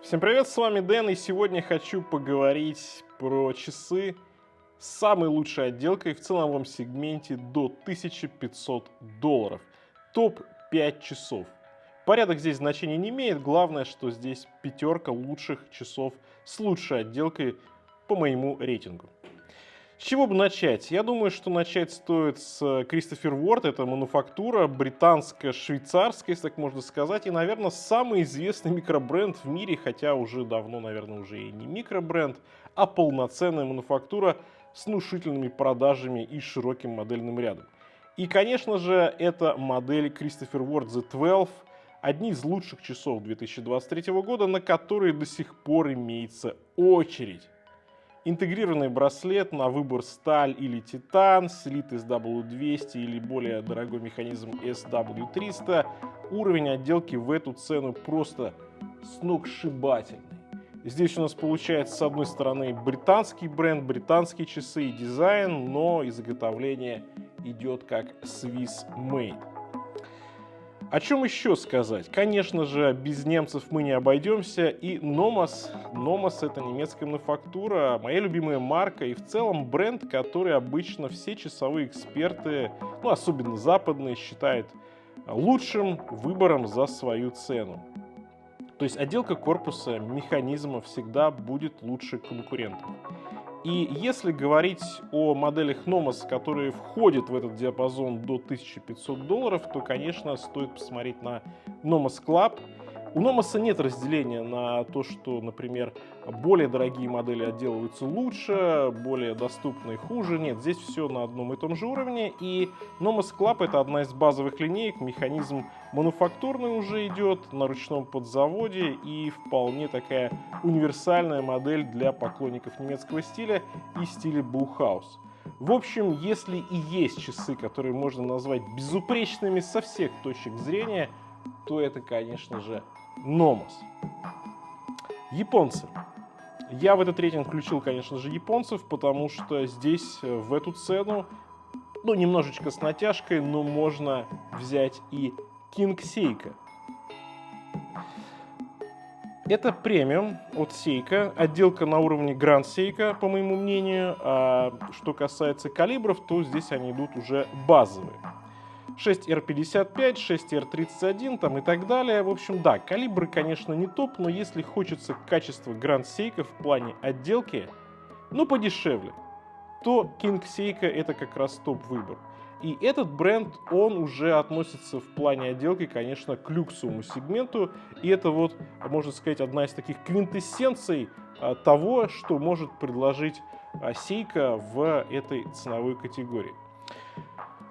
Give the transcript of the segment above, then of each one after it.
Всем привет, с вами Дэн, и сегодня хочу поговорить про часы с самой лучшей отделкой в ценовом сегменте до $1500. Топ-5 часов. Порядок здесь значения не имеет, главное, что здесь пятерка лучших часов с лучшей отделкой по моему рейтингу. С чего бы начать? Я думаю, что начать стоит с Christopher Ward. Это мануфактура британско-швейцарская, если так можно сказать. И, наверное, самый известный микробренд в мире, хотя уже давно, наверное, уже и не микробренд, а полноценная мануфактура с внушительными продажами и широким модельным рядом. И, конечно же, это модель Christopher Ward Z12, одни из лучших часов 2023 года, на которые до сих пор имеется очередь. Интегрированный браслет на выбор сталь или титан, слит SW200 или более дорогой механизм SW300. Уровень отделки в эту цену просто сногсшибательный. Здесь у нас получается с одной стороны британский бренд, британские часы и дизайн, но изготовление идет как Swiss Made. О чем еще сказать? Конечно же, без немцев мы не обойдемся. И Nomos. Nomos — это немецкая мануфактура, моя любимая марка и в целом бренд, который обычно все часовые эксперты, ну особенно западные, считают лучшим выбором за свою цену. То есть отделка корпуса, механизма всегда будет лучше конкурентов. И если говорить о моделях Nomos, которые входят в этот диапазон до $1500, то, конечно, стоит посмотреть на Nomos Club. У Nomos нет разделения на то, что, например, более дорогие модели отделываются лучше, более доступные хуже. Нет, здесь все на одном и том же уровне. И Nomos Club — это одна из базовых линеек, механизм мануфактурный уже идет на ручном подзаводе и вполне такая универсальная модель для поклонников немецкого стиля и стиля Bauhaus. В общем, если и есть часы, которые можно назвать безупречными со всех точек зрения, то это, конечно же, Nomos. Японцы. Я в этот рейтинг включил, конечно же, японцев, потому что здесь в эту цену, ну, немножечко с натяжкой, но можно взять и King Seiko. Это премиум от Seiko, отделка на уровне Grand Seiko, по моему мнению. А что касается калибров, то здесь они идут уже базовые. 6R55, 6R31 там и так далее. В общем, да, калибры, конечно, не топ, но если хочется качества Grand Seiko в плане отделки, ну, подешевле, то King Seiko это как раз топ-выбор. И этот бренд, он уже относится в плане отделки, конечно, к люксовому сегменту. И это вот, можно сказать, одна из таких квинтэссенций того, что может предложить Seiko в этой ценовой категории.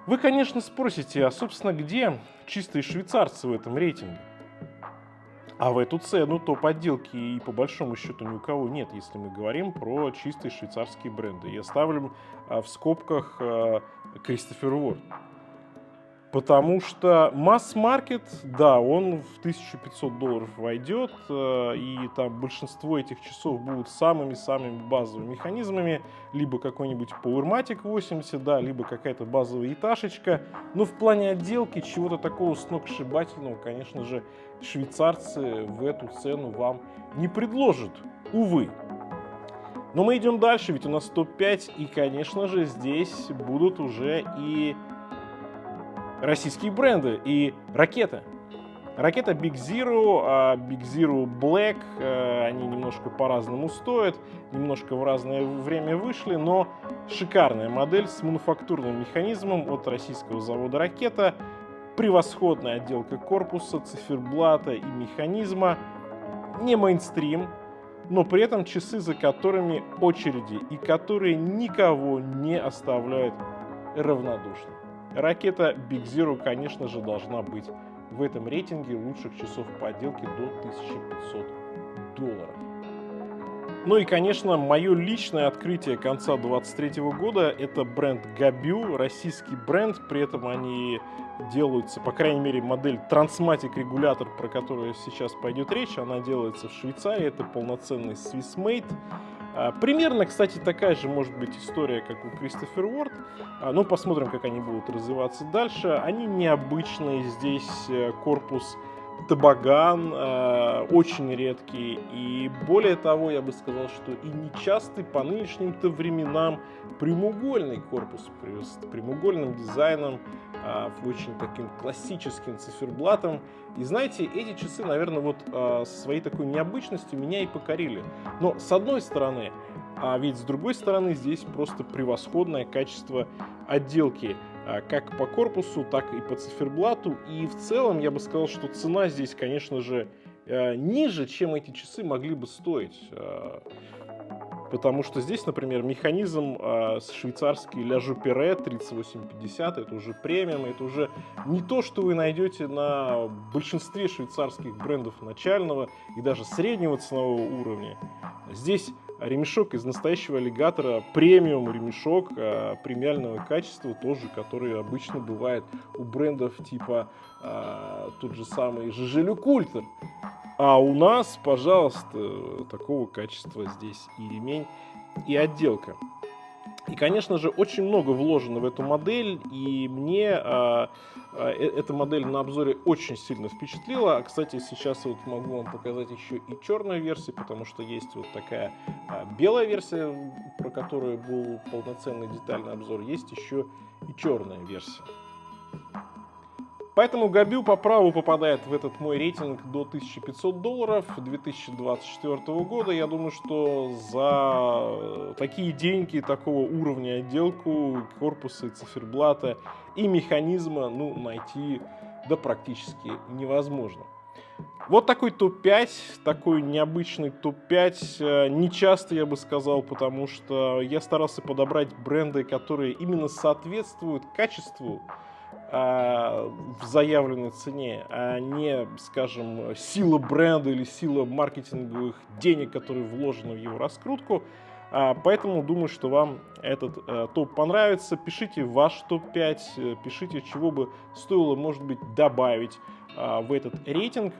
Вы, конечно, спросите, а, собственно, где чистые швейцарцы в этом рейтинге? А в эту цену топ-отделки и по большому счету ни у кого нет, если мы говорим про чистые швейцарские бренды. Я ставлю в скобках Christopher Ward. Потому что масс-маркет, да, он в $1500 войдет, и там большинство этих часов будут самыми-самыми базовыми механизмами, либо какой-нибудь Powermatic 80, да, либо какая-то базовая этажечка. Но в плане отделки чего-то такого сногсшибательного, конечно же, швейцарцы в эту цену вам не предложат, увы. Но мы идем дальше, ведь у нас топ-5, и, конечно же, здесь будут уже и российские бренды, и Ракета. Ракета Big Zero, Big Zero Black, они немножко по-разному стоят, немножко в разное время вышли, но шикарная модель с мануфактурным механизмом от российского завода Ракета, превосходная отделка корпуса, циферблата и механизма, не мейнстрим, но при этом часы, за которыми очереди и которые никого не оставляют равнодушным. Ракета Big Zero, конечно же, должна быть в этом рейтинге лучших часов по отделке до $1500. Ну и, конечно, мое личное открытие конца 2023 года — это бренд Gabio, российский бренд, при этом они делаются, по крайней мере, модель Transmatic регулятор, про которую сейчас пойдет речь, она делается в Швейцарии, это полноценный Swiss Made. Примерно, кстати, такая же может быть история, как у Christopher Ward. Но посмотрим, как они будут развиваться дальше. Они необычные. Здесь корпус тобоган, очень редкий. И более того, я бы сказал, что и нечастый по нынешним-то временам прямоугольный корпус с прямоугольным дизайном, очень таким классическим циферблатом. И знаете, эти часы, наверное, вот своей такой необычностью меня и покорили. Но с одной стороны, а ведь с другой стороны здесь просто превосходное качество отделки. Как по корпусу, так и по циферблату. И в целом я бы сказал, что цена здесь, конечно же, ниже, чем эти часы могли бы стоить. Потому что здесь, например, механизм швейцарский La Jouperet 3850, это уже премиум, это уже не то, что вы найдете на большинстве швейцарских брендов начального и даже среднего ценового уровня. Здесь ремешок из настоящего аллигатора, премиум ремешок премиального качества, тоже, который обычно бывает у брендов типа тот же самый Жижелю Культер. А у нас, пожалуйста, такого качества здесь и ремень, и отделка. И, конечно же, очень много вложено в эту модель, и мне эта модель на обзоре очень сильно впечатлила. Кстати, сейчас вот могу вам показать еще и черную версию, потому что есть вот такая белая версия, про которую был полноценный детальный обзор, есть еще и черная версия. Поэтому Габю по праву попадает в этот мой рейтинг до $1500 2024 года. Я думаю, что за такие деньги, такого уровня отделку, корпуса, циферблата и механизма найти практически невозможно. Вот такой топ-5, такой необычный топ-5. Не часто, я бы сказал, потому что я старался подобрать бренды, которые именно соответствуют качеству в заявленной цене, а не, скажем, сила бренда или сила маркетинговых денег, которые вложены в его раскрутку. Поэтому думаю, что вам этот топ понравится. Пишите ваш топ-5, пишите, чего бы стоило, может быть, добавить в этот рейтинг.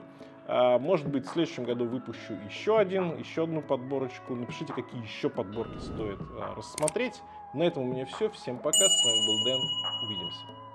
Может быть, в следующем году выпущу еще одну подборочку. Напишите, какие еще подборки стоит рассмотреть. На этом у меня все. Всем пока. С вами был Дэн. Увидимся.